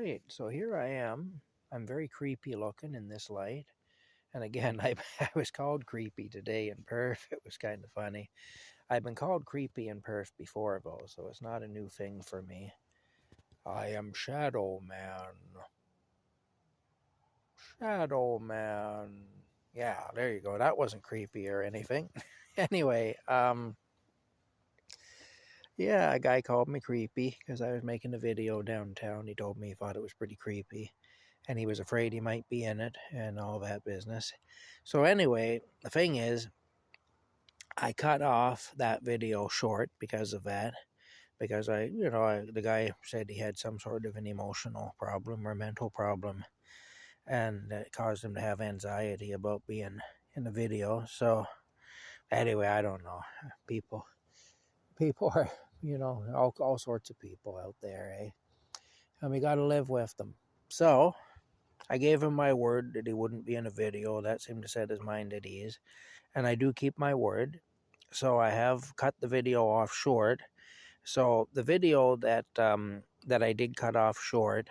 right, so here I am. I'm very creepy looking in this light. And again, I was called creepy today in Perth. It was kind of funny. I've been called creepy in Perth before, though, so it's not a new thing for me. I am Shadow Man. Shadow Man. Yeah, there you go. That wasn't creepy or anything. Anyway, yeah, a guy called me creepy because I was making a video downtown. He told me he thought it was pretty creepy, and he was afraid he might be in it and all that business. So anyway, the thing is, I cut off that video short because of that. Because the guy said he had some sort of an emotional problem or mental problem, and it caused him to have anxiety about being in the video. So anyway, I don't know. People are, all sorts of people out there, eh? And we got to live with them. So I gave him my word that he wouldn't be in a video. That seemed to set his mind at ease. And I do keep my word. So I have cut the video off short. So the video that I did cut off short,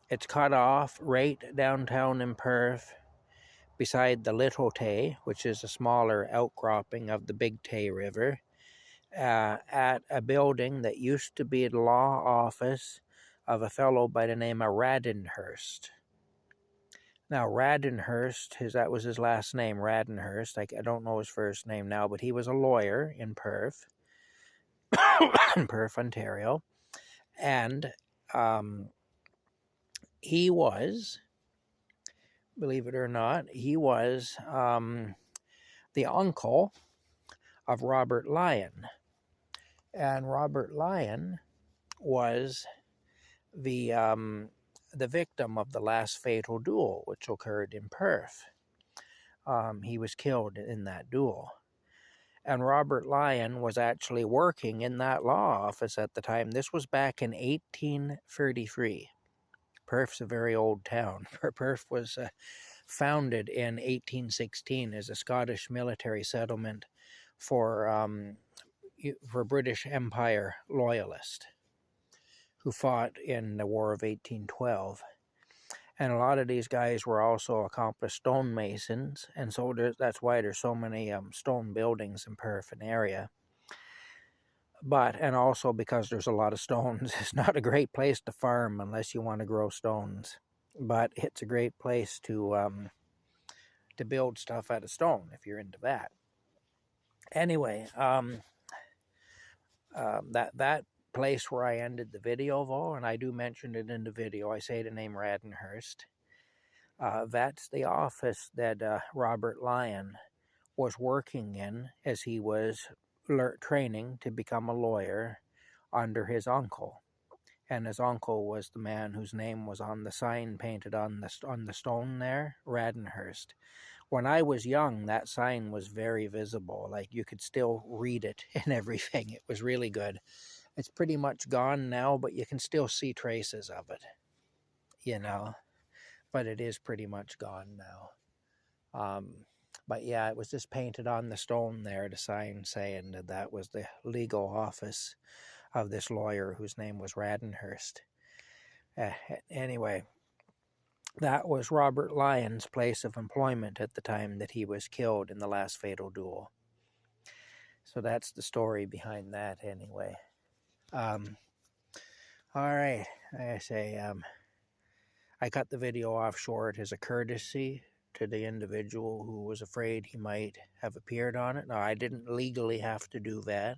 it's cut off right downtown in Perth beside the Little Tay, which is a smaller outcropping of the Big Tay River, at a building that used to be the law office of a fellow by the name of Radenhurst. Now, Radenhurst, that was his last name, Radenhurst. I don't know his first name now, but he was a lawyer in Perth, in Perth, Ontario. And he was, believe it or not, he was the uncle of Robert Lyon. And Robert Lyon was the victim of the last fatal duel, which occurred in Perth. He was killed in that duel. And Robert Lyon was actually working in that law office at the time. This was back in 1833. Perth's a very old town. Perth was founded in 1816 as a Scottish military settlement for British Empire loyalists who fought in the War of 1812. And a lot of these guys were also accomplished stonemasons, and so that's why there's so many stone buildings in Perth and area. And also because there's a lot of stones, it's not a great place to farm unless you want to grow stones. But it's a great place to build stuff out of stone if you're into that. Anyway, that place where I ended the video, though, and I do mention it in the video, I say the name Radenhurst. That's the office that Robert Lyon was working in as he was training to become a lawyer under his uncle. And his uncle was the man whose name was on the sign painted on the stone there, Radenhurst. When I was young, that sign was very visible. Like, you could still read it and everything. It was really good. It's pretty much gone now, but you can still see traces of it, But it is pretty much gone now. But yeah, it was just painted on the stone there, the sign saying that was the legal office of this lawyer whose name was Radenhurst. Anyway, that was Robert Lyon's place of employment at the time that he was killed in the last fatal duel. So that's the story behind that anyway. All right, I say, I cut the video off short as a courtesy to the individual who was afraid he might have appeared on it. Now, I didn't legally have to do that.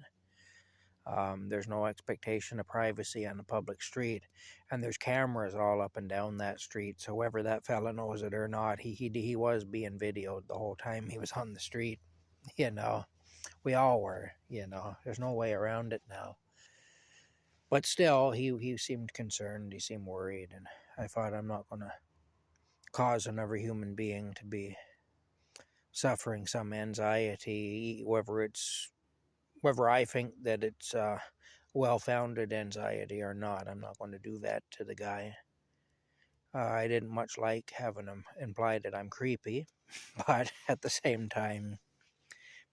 There's no expectation of privacy on the public street, and there's cameras all up and down that street, so whether that fella knows it or not, he was being videoed the whole time he was on the street. We all were, there's no way around it now. But still, he seemed concerned, he seemed worried, and I thought, I'm not going to cause another human being to be suffering some anxiety, whether I think that it's well-founded anxiety or not. I'm not going to do that to the guy. I didn't much like having him imply that I'm creepy, but at the same time,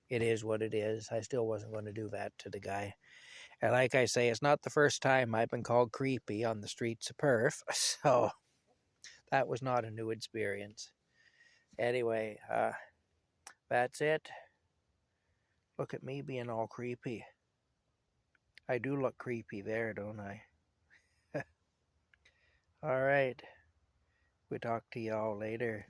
it is what it is. I still wasn't going to do that to the guy. And like I say, it's not the first time I've been called creepy on the streets of Perth, so that was not a new experience. Anyway, that's it. Look at me being all creepy. I do look creepy there, don't I? All right. We talk to y'all later.